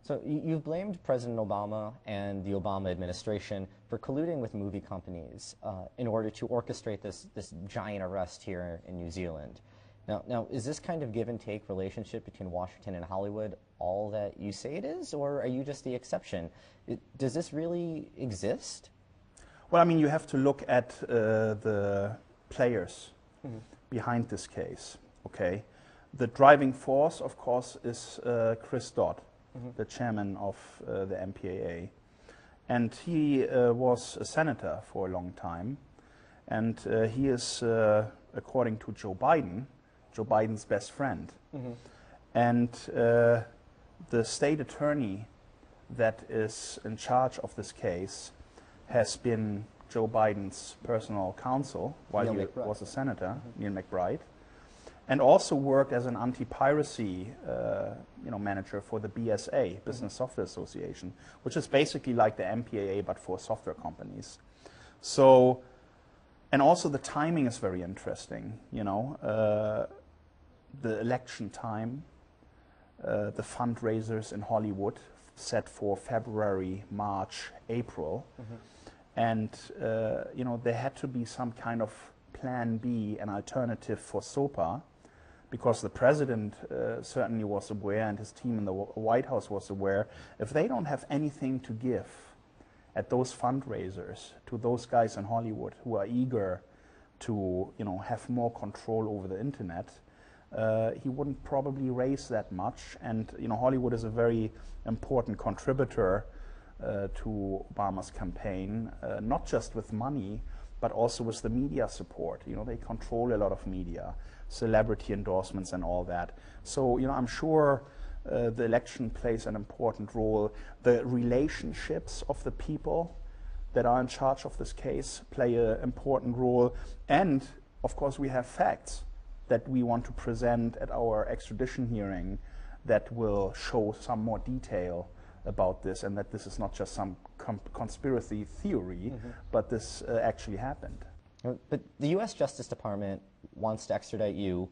So you've blamed President Obama and the Obama administration for colluding with movie companies in order to orchestrate this giant arrest here in New Zealand. Now, is this kind of give and take relationship between Washington and Hollywood all that you say it is, or are you just the exception? Does this really exist? Well, I mean, you have to look at the players behind this case, okay? The driving force, of course, is Chris Dodd, the chairman of the MPAA. And he was a senator for a long time. And he is, according to Joe Biden's best friend. And the state attorney that is in charge of this case has been Joe Biden's personal counsel while he was a senator, Neil McBride, and also worked as an anti-piracy manager for the BSA, Business Software Association, which is basically like the MPAA but for software companies. So, and also the timing is very interesting, the election time, the fundraisers in Hollywood set for February, March, April. And, there had to be some kind of plan B, an alternative for SOPA, because the president certainly was aware and his team in the White House was aware, if they don't have anything to give at those fundraisers to those guys in Hollywood who are eager to, have more control over the internet, he wouldn't probably raise that much. And, Hollywood is a very important contributor to Obama's campaign, not just with money, but also with the media support. They control a lot of media, celebrity endorsements and all that. So, I'm sure the election plays an important role. The relationships of the people that are in charge of this case play an important role. And, of course, we have facts that we want to present at our extradition hearing that will show some more detail about this, and that this is not just some conspiracy theory, but this actually happened. But the U.S. Justice Department wants to extradite you,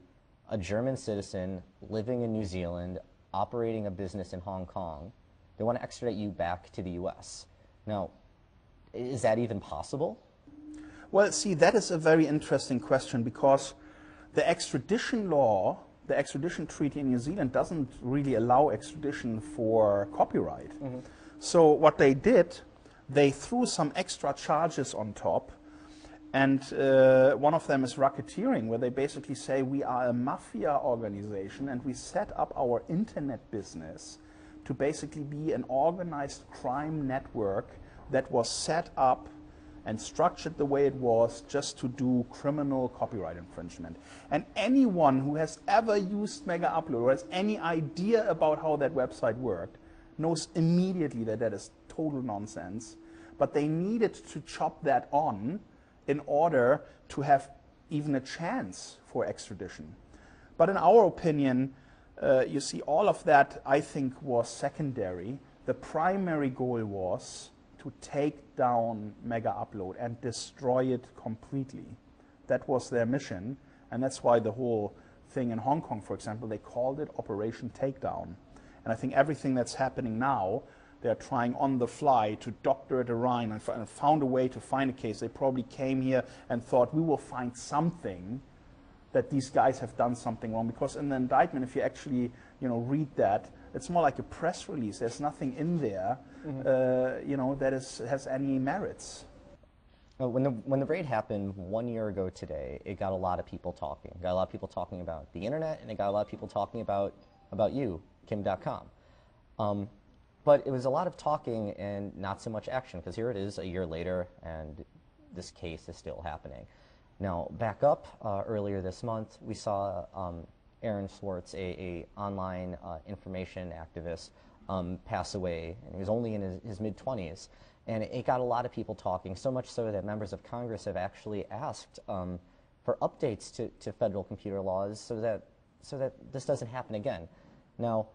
a German citizen living in New Zealand, operating a business in Hong Kong. They want to extradite you back to the U.S. Now, is that even possible? Well, see, that is a very interesting question, because the extradition law, the extradition treaty in New Zealand doesn't really allow extradition for copyright. So what they did, they threw some extra charges on top, and one of them is racketeering, where they basically say we are a mafia organization and we set up our internet business to basically be an organized crime network that was set up and structured the way it was just to do criminal copyright infringement. And anyone who has ever used Mega Upload or has any idea about how that website worked knows immediately that that is total nonsense. But they needed to chop that on in order to have even a chance for extradition. But in our opinion, you see, all of that, I think, was secondary. The primary goal was to take down Mega Upload and destroy it completely. That was their mission, and that's why the whole thing in Hong Kong, for example, they called it Operation Takedown. And I think everything that's happening now, they're trying on the fly to doctor it around and found a way to find a case. They probably came here and thought, we will find something that these guys have done something wrong. Because in the indictment, if you actually read that, it's more like a press release. There's nothing in there that has any merits. When the raid happened 1 year ago today, it got a lot of people talking. It got a lot of people talking about the internet, and it got a lot of people talking about you, Kim.com. But it was a lot of talking and not so much action, because here it is a year later, and this case is still happening. Now, back up earlier this month, we saw Aaron Swartz, a online information activist, pass away, and he was only in his mid-20s. And it got a lot of people talking, so much so that members of Congress have actually asked for updates to federal computer laws so that this doesn't happen again. Now,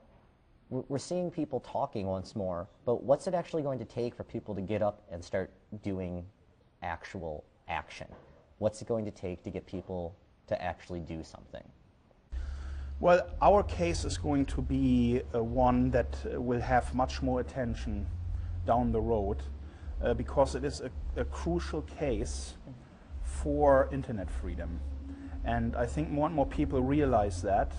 we're seeing people talking once more, but what's it actually going to take for people to get up and start doing actual action? What's it going to take to get people to actually do something? Well, our case is going to be one that will have much more attention down the road because it is a crucial case for internet freedom. And I think more and more people realize that.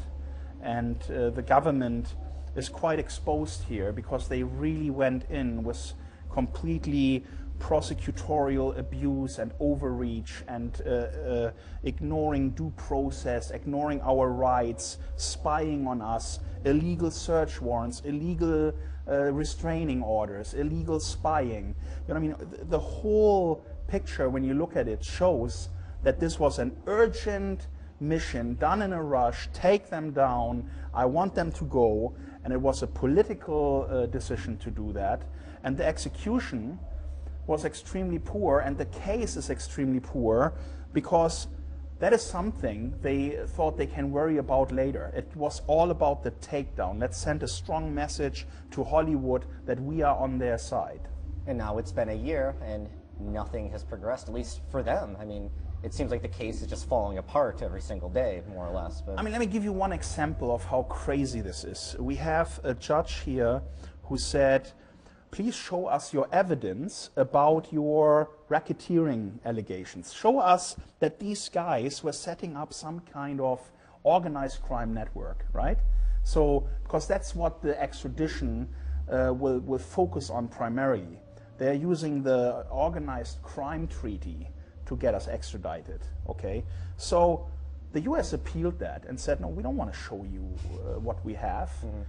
And the government is quite exposed here because they really went in with completely prosecutorial abuse and overreach and ignoring due process, ignoring our rights, spying on us, illegal search warrants, illegal restraining orders, illegal spying. You know, I mean, the whole picture, when you look at it, shows that this was an urgent mission done in a rush. Take them down. I want them to go. And it was a political decision to do that. And the execution was extremely poor, and the case is extremely poor because that is something they thought they can worry about later. It was all about the takedown. Let's send a strong message to Hollywood that we are on their side. And now it's been a year and nothing has progressed, at least for them. I mean, it seems like the case is just falling apart every single day, more or less. But I mean, let me give you one example of how crazy this is. We have a judge here who said, please show us your evidence about your racketeering allegations. Show us that these guys were setting up some kind of organized crime network, right? So, because that's what the extradition will focus on primarily. They're using the organized crime treaty to get us extradited, okay? So the US appealed that and said, no, we don't want to show you what we have. Mm-hmm.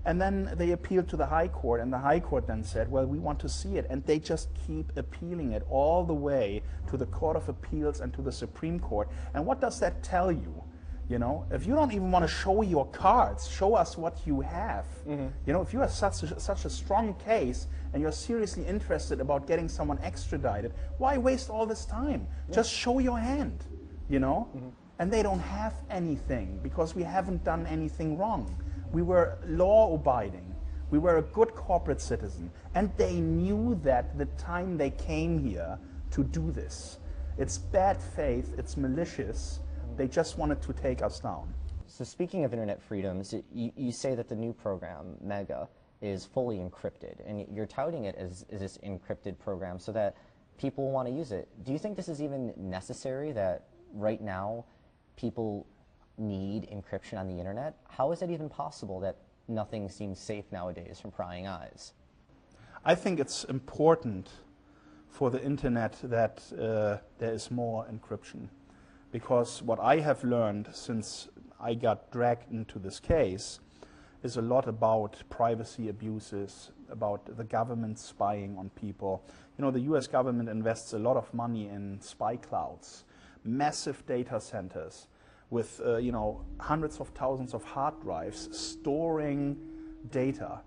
And then they appealed to the High Court, and the High Court then said, well, we want to see it. And they just keep appealing it all the way to the Court of Appeals and to the Supreme Court. And what does that tell you? You know, if you don't even want to show your cards, show us what you have. Mm-hmm. You know, if you have such a strong case and you're seriously interested about getting someone extradited, why waste all this time? Yeah. Just show your hand, you know? Mm-hmm. And they don't have anything because we haven't done anything wrong. We were law-abiding. We were a good corporate citizen. And they knew that the time they came here to do this. It's bad faith, it's malicious. They just wanted to take us down. So speaking of internet freedoms, you say that the new program, MEGA, is fully encrypted. And you're touting it as this encrypted program so that people want to use it. Do you think this is even necessary, that right now people need encryption on the internet? How is it even possible that nothing seems safe nowadays from prying eyes? I think it's important for the internet that there is more encryption, because what I have learned since I got dragged into this case is a lot about privacy abuses, about the government spying on people. You know, the US government invests a lot of money in spy clouds, massive data centers, with you know, hundreds of thousands of hard drives storing data.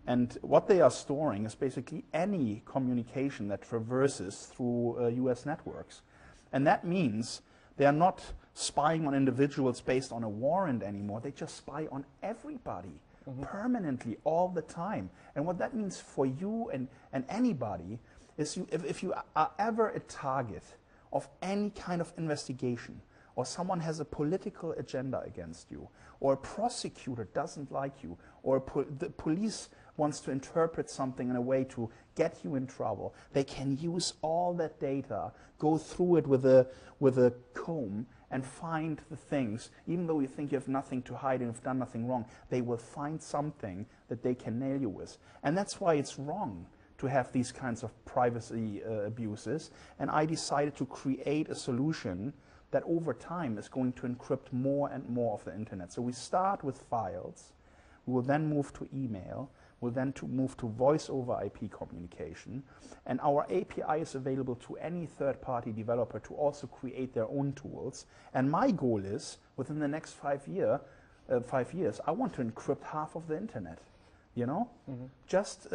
And what they are storing is basically any communication that traverses through US networks. And that means they are not spying on individuals based on a warrant anymore. They just spy on everybody, permanently, all the time. And what that means for you and anybody is if you are ever a target of any kind of investigation, or someone has a political agenda against you, or a prosecutor doesn't like you, or the police wants to interpret something in a way to get you in trouble, they can use all that data, go through it with a comb, and find the things. Even though you think you have nothing to hide and you've done nothing wrong, they will find something that they can nail you with. And that's why it's wrong to have these kinds of privacy abuses. And I decided to create a solution that over time is going to encrypt more and more of the internet. So we start with files, we will then move to email, we'll then move to voice over IP communication, and our API is available to any third-party developer to also create their own tools. And my goal is, within the next 5 years, I want to encrypt half of the internet, you know? Mm-hmm. Just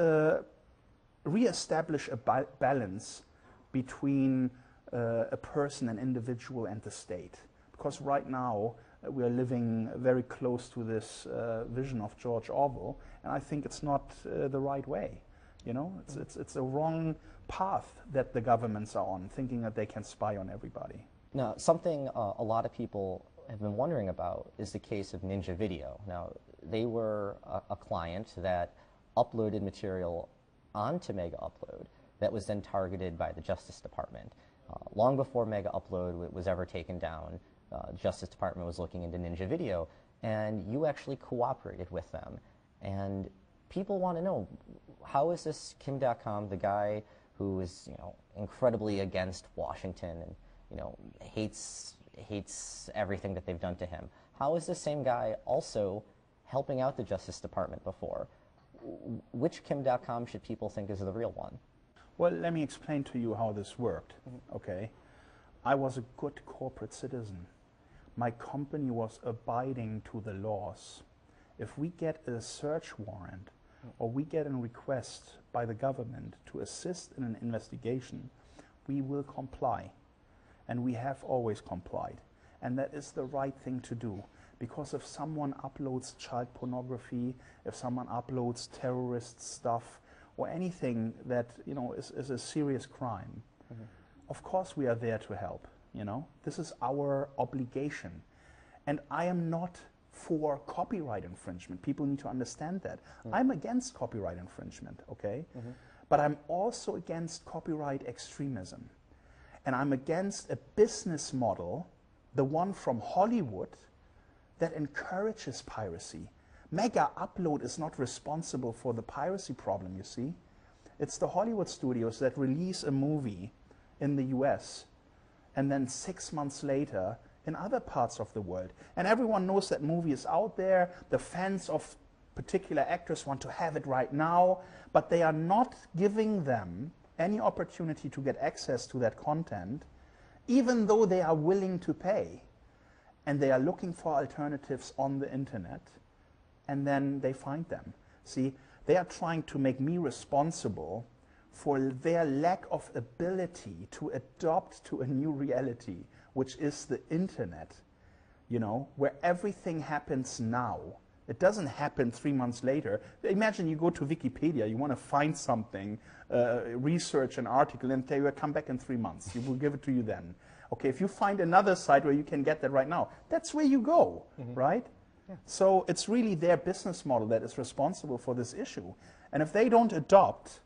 re-establish a balance between a person, an individual, and the state. Because right now we are living very close to this vision of George Orwell, and I think it's not the right way. You know, it's a wrong path that the governments are on, thinking that they can spy on everybody. Now, something a lot of people have been wondering about is the case of Ninja Video. Now, they were a client that uploaded material onto Mega Upload that was then targeted by the Justice Department. Long before Mega Upload was ever taken down, Justice Department was looking into Ninja Video, and you actually cooperated with them. And people want to know, how is this Kim.com, the guy who is, you know, incredibly against Washington and, you know, hates everything that they've done to him, how is this same guy also helping out the Justice Department before? Which Kim.com should people think is the real one? Well, let me explain to you how this worked, okay? I was a good corporate citizen. My company was abiding to the laws. If we get a search warrant or we get a request by the government to assist in an investigation, we will comply. And we have always complied. And that is the right thing to do. Because if someone uploads child pornography, if someone uploads terrorist stuff, or anything that, you know, is a serious crime, of course we are there to help, you know. This is our obligation. And I am not for copyright infringement. People need to understand that. I'm against copyright infringement, okay? But I'm also against copyright extremism. And I'm against a business model, the one from Hollywood, that encourages piracy. Mega Upload is not responsible for the piracy problem, you see. It's the Hollywood studios that release a movie in the US and then 6 months later in other parts of the world. And everyone knows that movie is out there. The fans of particular actors want to have it right now, but they are not giving them any opportunity to get access to that content, even though they are willing to pay. And they are looking for alternatives on the internet, and then they find them. See, they are trying to make me responsible for their lack of ability to adopt to a new reality, which is the internet, you know, where everything happens now. It doesn't happen 3 months later. Imagine you go to Wikipedia, you want to find something, research an article, and they will come back in 3 months. You will give it to you then. Okay, if you find another site where you can get that right now, that's where you go, right? Yeah. So it's really their business model that is responsible for this issue. And if they don't adopt,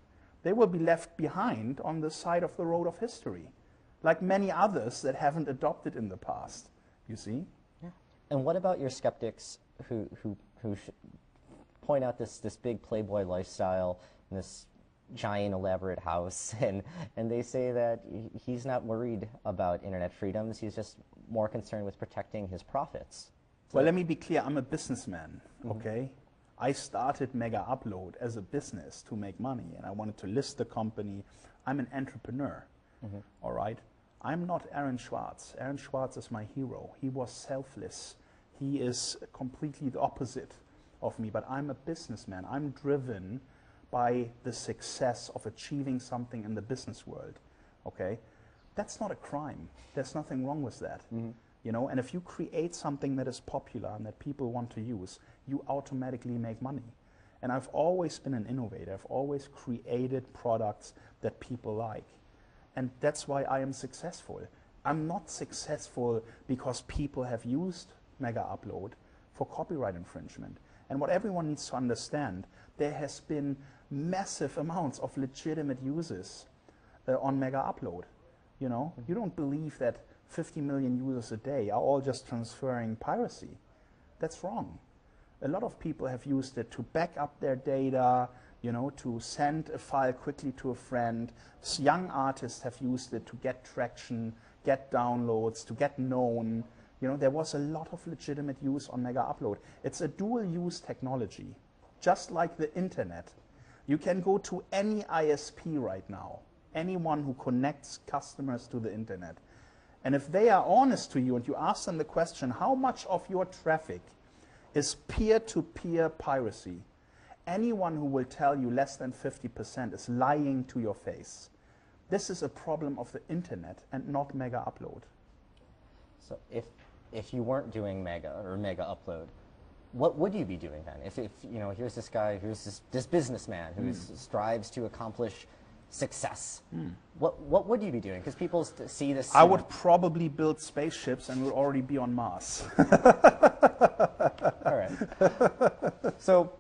they will be left behind on the side of the road of history, like many others that haven't adopted in the past, you see? Yeah. And what about your skeptics who point out this big playboy lifestyle and this giant elaborate house, and they say that he's not worried about internet freedoms, he's just more concerned with protecting his profits? Well, let me be clear, I'm a businessman, okay? I started Mega Upload as a business to make money, and I wanted to list the company. I'm an entrepreneur, all right? I'm not Aaron Schwartz. Aaron Schwartz is my hero. He was selfless. He is completely the opposite of me, but I'm a businessman. I'm driven by the success of achieving something in the business world, okay? That's not a crime. There's nothing wrong with that. You know, and if you create something that is popular and that people want to use, you automatically make money. And I've always been an innovator. I've always created products that people like. And that's why I am successful. I'm not successful because people have used Mega Upload for copyright infringement. And what everyone needs to understand, there has been massive amounts of legitimate users on Mega Upload. You know, you don't believe that 50 million users a day are all just transferring piracy. That's wrong. A lot of people have used it to back up their data, you know, to send a file quickly to a friend. Young artists have used it to get traction, get downloads, to get known. You know, there was a lot of legitimate use on Mega Upload. It's a dual-use technology, just like the internet. You can go to any ISP right now, anyone who connects customers to the internet. And if they are honest to you and you ask them the question, how much of your traffic is peer-to-peer piracy? Anyone who will tell you less than 50% is lying to your face. This is a problem of the internet and not Mega Upload. So if you weren't doing Mega or Mega Upload, what would you be doing then? If you know, here's this guy, here's this businessman who strives to accomplish success, what would you be doing? Because people see this. I would probably build spaceships and would already be on Mars. All right. So,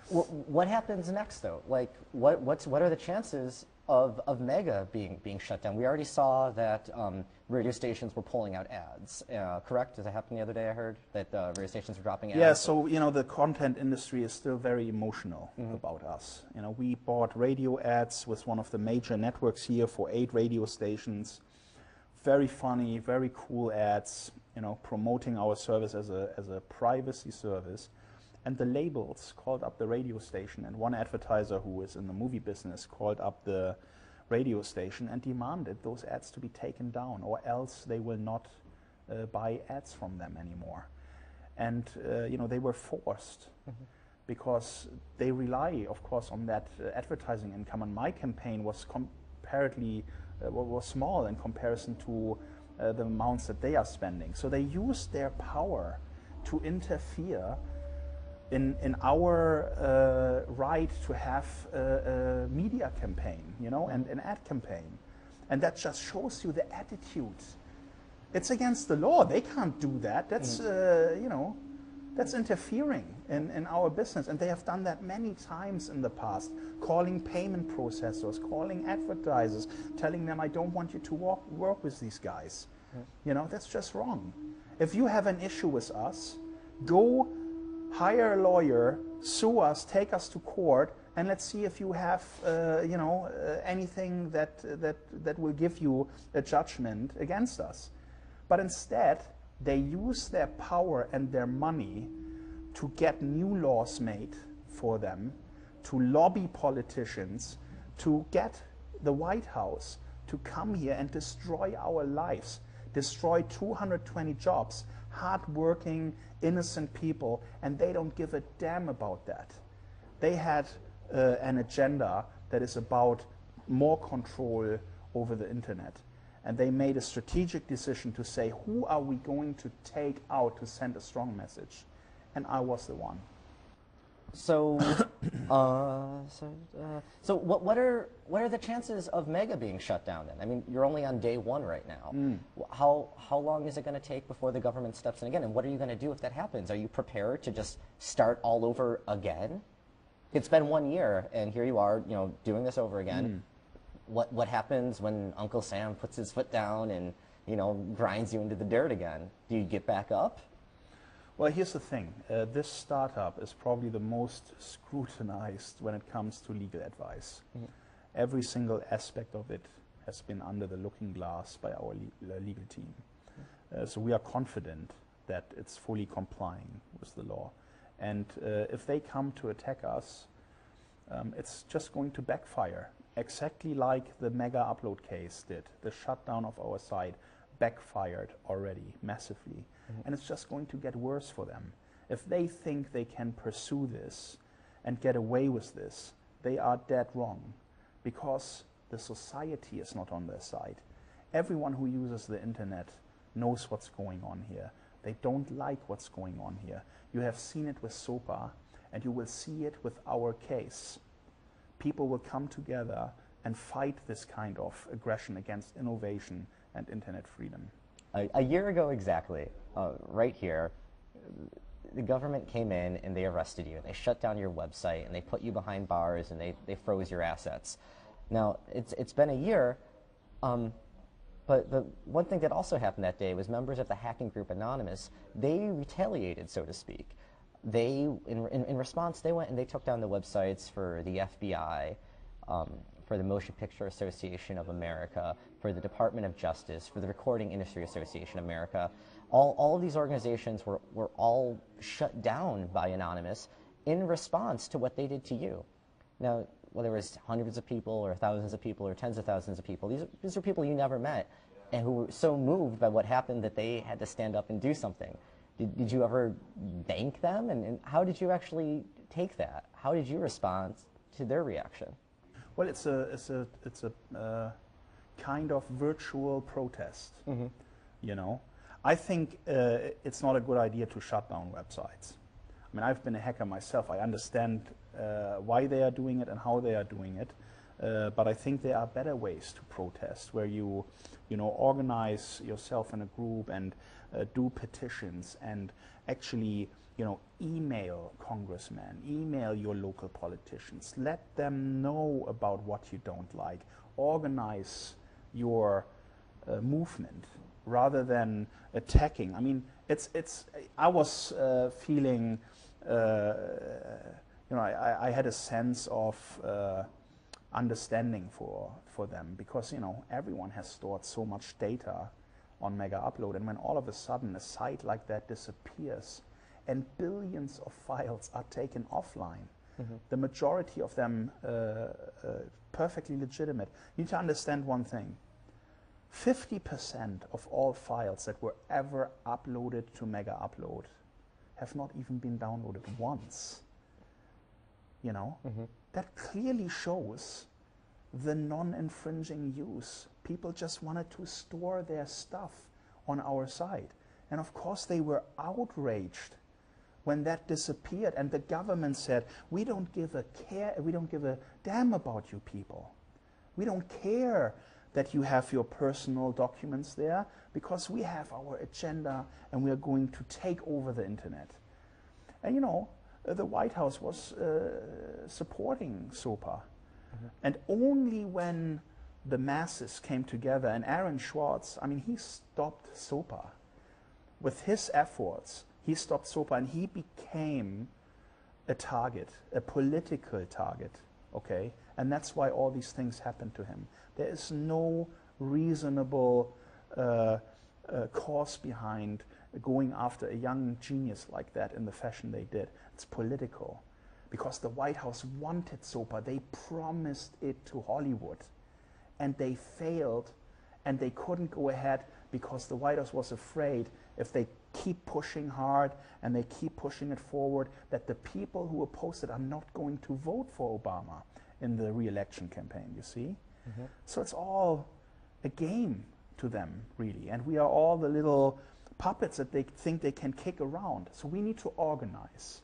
what happens next, though? Like, what are the chances of Mega being shut down? We already saw that radio stations were pulling out ads. Correct? Did that happen the other day? I heard that radio stations were dropping ads. Yeah. So the content industry is still very emotional about us. We bought radio ads with one of the major networks here for 8 radio stations. Very funny, very cool ads. Promoting our service as a privacy service. And the labels called up the radio station, and one advertiser who is in the movie business called up the radio station and demanded those ads to be taken down, or else they will not buy ads from them anymore. And they were forced because they rely, of course, on that advertising income. And my campaign was comparatively was small in comparison to the amounts that they are spending. So they used their power to interfere in our right to have a media campaign, and an ad campaign. And that just shows you the attitude. It's against the law. They can't do that. That's, that's interfering in our business. And they have done that many times in the past, calling payment processors, calling advertisers, telling them, I don't want you to work with these guys. That's just wrong. If you have an issue with us, go hire a lawyer, sue us, take us to court, and let's see if you have, anything that will give you a judgment against us. But instead, they use their power and their money to get new laws made for them, to lobby politicians, to get the White House to come here and destroy our lives, destroy 220 jobs, hard-working, innocent people, and they don't give a damn about that. They had an agenda that is about more control over the internet. And they made a strategic decision to say, who are we going to take out to send a strong message? And I was the one. So, so what are the chances of Mega being shut down then? I mean, you're only on day 1 right now. How long is it going to take before the government steps in again? And what are you going to do if that happens? Are you prepared to just start all over again? It's been 1 year, and here you are, doing this over again. What happens when Uncle Sam puts his foot down and grinds you into the dirt again? Do you get back up? Well, here's the thing. This startup is probably the most scrutinized when it comes to legal advice. Every single aspect of it has been under the looking glass by our legal team. So we are confident that it's fully complying with the law. And if they come to attack us, it's just going to backfire, exactly like the Mega Upload case did. The shutdown of our site backfired already massively. And it's just going to get worse for them. If they think they can pursue this and get away with this, they are dead wrong, because the society is not on their side. Everyone who uses the internet knows what's going on here. They don't like what's going on here. You have seen it with SOPA, and you will see it with our case. People will come together and fight this kind of aggression against innovation and internet freedom. A year ago exactly, right here, the government came in and they arrested you. They shut down your website and they put you behind bars and they froze your assets. Now, it's been a year, but the one thing that also happened that day was members of the hacking group Anonymous, they retaliated, so to speak. They, in response, they went and they took down the websites for the FBI, for the Motion Picture Association of America, for the Department of Justice, for the Recording Industry Association of America. All of these organizations were all shut down by Anonymous in response to what they did to you. Now, whether it was hundreds of people or thousands of people or tens of thousands of people, these are people you never met and who were so moved by what happened that they had to stand up and do something. Did you ever thank them? And how did you actually take that? How did you respond to their reaction? Well, it's a kind of virtual protest. You know, I think it's not a good idea to shut down websites. I mean, I've been a hacker myself. I understand why they are doing it and how they are doing it. But I think there are better ways to protest, where you organize yourself in a group and do petitions and actually, email congressmen, email your local politicians, let them know about what you don't like, organize your movement rather than attacking. I mean, I was feeling, I had a sense of understanding for them, because everyone has stored so much data on Mega Upload, and when all of a sudden a site like that disappears and billions of files are taken offline, the majority of them perfectly legitimate. You need to understand one thing. 50% of all files that were ever uploaded to Mega Upload have not even been downloaded once. That clearly shows the non-infringing use. People just wanted to store their stuff on our site. And of course they were outraged when that disappeared, and the government said, we don't give a damn about you people. We don't care that you have your personal documents there, because we have our agenda and we are going to take over the internet. And the White House was supporting SOPA. And only when the masses came together, and Aaron Swartz, I mean, he stopped SOPA. With his efforts, he stopped SOPA, and he became a target, a political target, okay? And that's why all these things happened to him. There is no reasonable cause behind going after a young genius like that in the fashion they did. It's political. Because the White House wanted SOPA. They promised it to Hollywood. And they failed, and they couldn't go ahead because the White House was afraid if they keep pushing hard and they keep pushing it forward, that the people who opposed it are not going to vote for Obama in the re-election campaign, you see? So it's all a game to them, really. And we are all the little puppets that they think they can kick around. So we need to organize.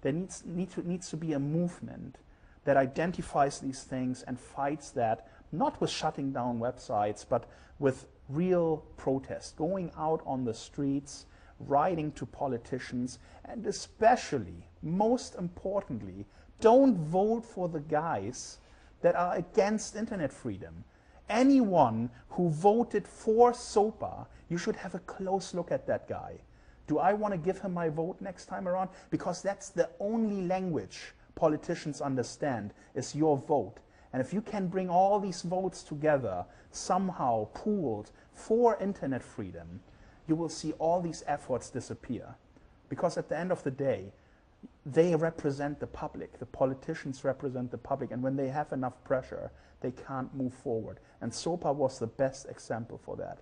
There needs to be a movement that identifies these things and fights that, not with shutting down websites, but with real protest, going out on the streets, writing to politicians, and especially, most importantly, don't vote for the guys that are against internet freedom. Anyone who voted for SOPA, you should have a close look at that guy. Do I want to give him my vote next time around? Because that's the only language politicians understand, is your vote. And if you can bring all these votes together, somehow pooled for internet freedom, you will see all these efforts disappear. Because at the end of the day, they represent the public. The politicians represent the public. And when they have enough pressure, they can't move forward. And SOPA was the best example for that.